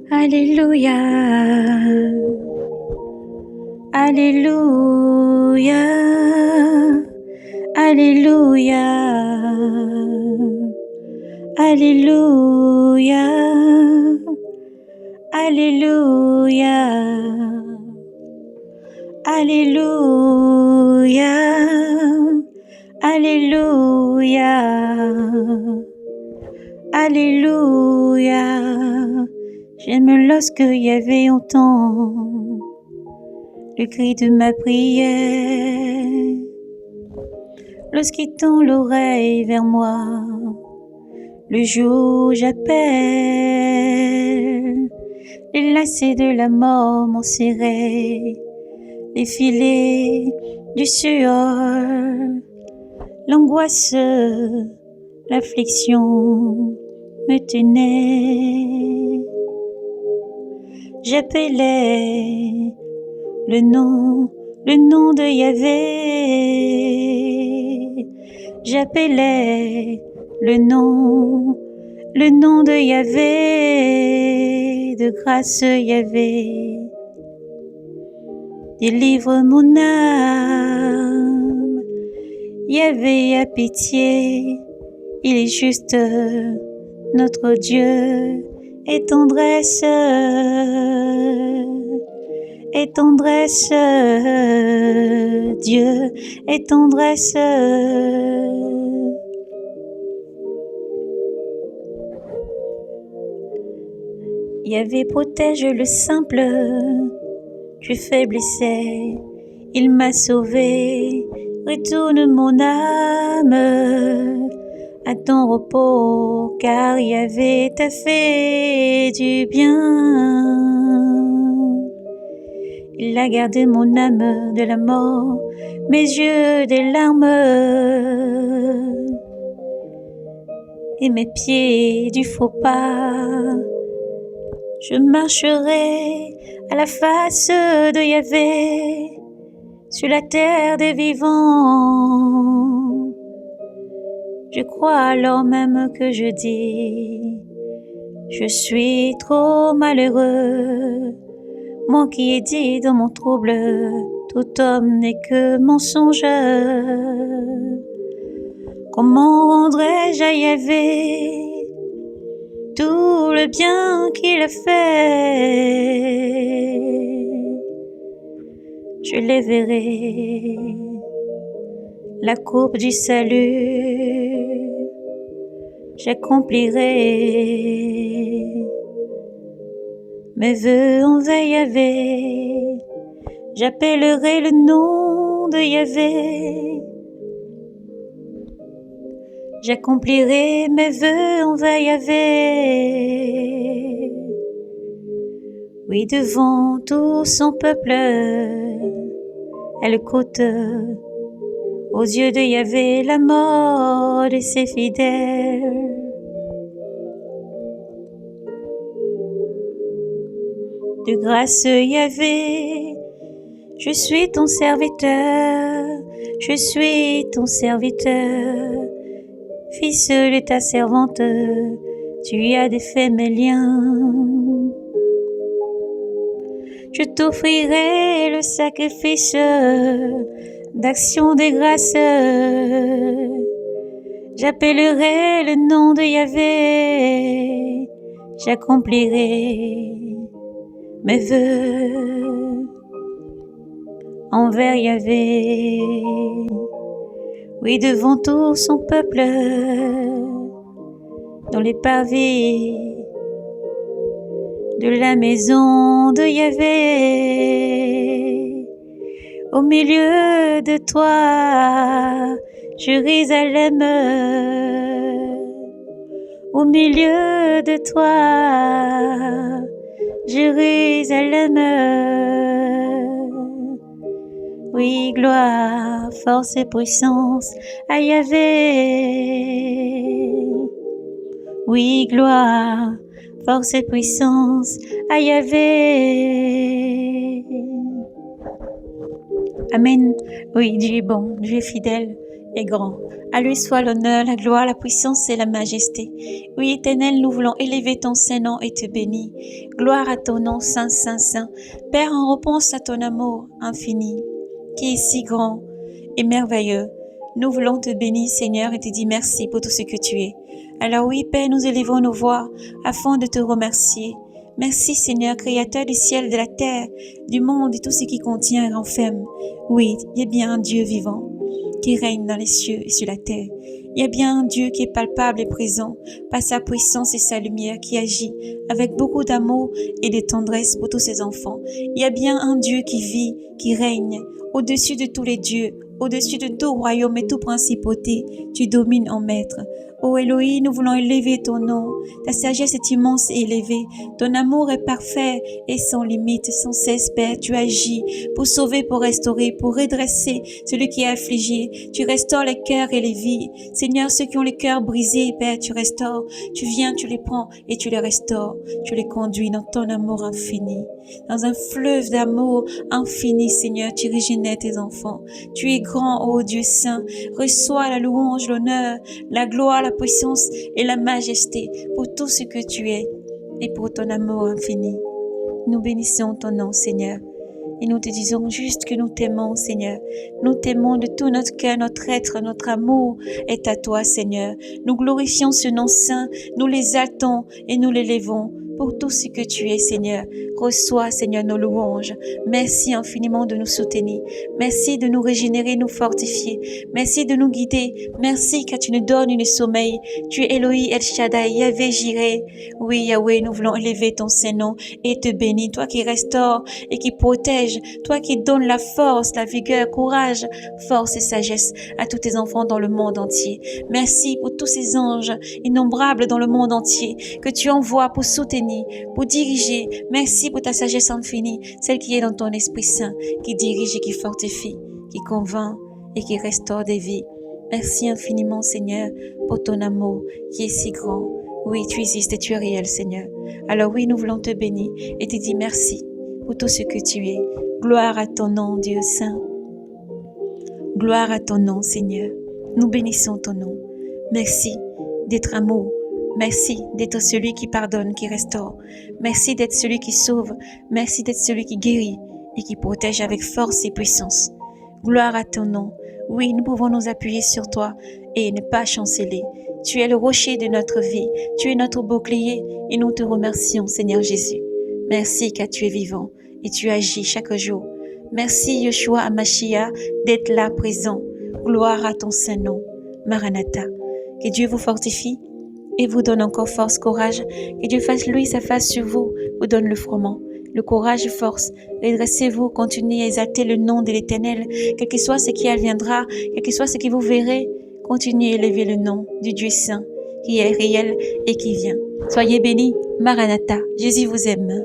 Alléluia, Alléluia, Alléluia, Alléluia, Alléluia, Alléluia, Alléluia, Alléluia. J'aime lorsque Yahvé entend le cri de ma prière, lorsqu'il tend l'oreille vers moi, le jour où j'appelle. Les lacets de la mort m'ont serré, les filets du sueur, l'angoisse, l'affliction me tenait. J'appelais le nom de Yahvé. J'appelais le nom de Yahvé. De grâce Yahvé, délivre mon âme. Yahvé a pitié, il est juste notre Dieu. Et tendresse, Dieu, et tendresse. Yahvé protège le simple, du faible essaie, il m'a sauvé. Retourne mon âme à ton repos, car Yahvé t'a fait du bien. Il a gardé mon âme de la mort, mes yeux des larmes, et mes pieds du faux pas. Je marcherai à la face de Yahvé, sur la terre des vivants. Je crois alors même que je dis, je suis trop malheureux. Moi qui ai dit dans mon trouble, tout homme n'est que mensongeur. Comment rendrai-je à Yahvé tout le bien qu'il a fait? Je les verrai, la courbe du salut, j'accomplirai mes vœux envers Yahvé. J'appellerai le nom de Yahvé. J'accomplirai mes vœux envers Yahvé. Oui, devant tout son peuple, elle coûte aux yeux de Yahvé la mort de ses fidèles. De grâce Yahvé, je suis ton serviteur, je suis ton serviteur, fils de ta servante, tu as défait mes liens. Je t'offrirai le sacrifice d'action de grâce. J'appellerai le nom de Yahvé, j'accomplirai mes vœux envers Yahvé. Oui, devant tout son peuple, dans les parvis de la maison de Yahvé, au milieu de toi, Jérusalem, au milieu de toi, Jérusalem. Oui, gloire, force et puissance à Yahvé. Oui, gloire, force et puissance à Yahvé. Amen. Oui, Dieu est bon, Dieu est fidèle et grand. À lui soit l'honneur, la gloire, la puissance et la majesté. Oui, Éternel, nous voulons élever ton Saint-Nom et te bénir. Gloire à ton nom, Saint, Saint, Saint. Père, en réponse à ton amour infini, qui est si grand et merveilleux, nous voulons te bénir, Seigneur, et te dire merci pour tout ce que tu es. Alors oui, Père, nous élevons nos voix afin de te remercier. Merci, Seigneur, Créateur du ciel, de la terre, du monde et tout ce qui contient et renferme. Oui, il y a bien un Dieu vivant qui règne dans les cieux et sur la terre. Il y a bien un Dieu qui est palpable et présent par sa puissance et sa lumière, qui agit avec beaucoup d'amour et de tendresse pour tous ses enfants. Il y a bien un Dieu qui vit, qui règne au-dessus de tous les dieux, au-dessus de tout royaume et toute principauté. Tu domines en maître. Ô Elohim, nous voulons élever ton nom. Ta sagesse est immense et élevée. Ton amour est parfait et sans limite, sans cesse, Père. Tu agis pour sauver, pour restaurer, pour redresser celui qui est affligé. Tu restaures les cœurs et les vies. Seigneur, ceux qui ont les cœurs brisés, Père, tu restaures. Tu viens, tu les prends et tu les restaures. Tu les conduis dans ton amour infini. Dans un fleuve d'amour infini, Seigneur, tu régénères tes enfants. Tu es grand, ô Dieu saint. Reçois la louange, l'honneur, la gloire, la puissance et la majesté pour tout ce que tu es et pour ton amour infini. Nous bénissons ton nom, Seigneur, et nous te disons juste que nous t'aimons, Seigneur. Nous t'aimons de tout notre cœur, notre être, notre amour est à toi, Seigneur. Nous glorifions ce nom saint, nous l'exaltons et nous l'élevons pour tout ce que tu es, Seigneur. Reçois, Seigneur, nos louanges. Merci infiniment de nous soutenir. Merci de nous régénérer, nous fortifier. Merci de nous guider. Merci car tu nous donnes une sommeil. Tu es Elohim El Shaddai, Yahvé Jireh. Oui, Yahweh, nous voulons élever ton Saint-Nom et te bénir. Toi qui restaures et qui protèges. Toi qui donnes la force, la vigueur, courage, force et sagesse à tous tes enfants dans le monde entier. Merci pour tous ces anges innombrables dans le monde entier que tu envoies pour soutenir, pour diriger. Merci pour ta sagesse infinie, celle qui est dans ton Esprit Saint, qui dirige et qui fortifie, qui convainc et qui restaure des vies. Merci infiniment, Seigneur, pour ton amour qui est si grand. Oui, tu existes et tu es réel, Seigneur. Alors oui, nous voulons te bénir et te dire merci pour tout ce que tu es. Gloire à ton nom, Dieu Saint. Gloire à ton nom, Seigneur. Nous bénissons ton nom. Merci d'être amour. Merci d'être celui qui pardonne, qui restaure. Merci d'être celui qui sauve. Merci d'être celui qui guérit et qui protège avec force et puissance. Gloire à ton nom. Oui, nous pouvons nous appuyer sur toi et ne pas chanceler. Tu es le rocher de notre vie. Tu es notre bouclier et nous te remercions, Seigneur Jésus. Merci car tu es vivant et tu agis chaque jour. Merci, Yeshua Hamashiach, d'être là présent. Gloire à ton Saint-Nom. Maranatha. Que Dieu vous fortifie et vous donne encore force, courage. Que Dieu fasse lui sa face sur vous, vous donne le froment, le courage et force. Redressez-vous, continuez à exalter le nom de l'Éternel. Quel que soit ce qui adviendra, quel que soit ce que vous verrez, continuez à élever le nom du Dieu Saint, qui est réel et qui vient. Soyez bénis, Maranatha. Jésus vous aime.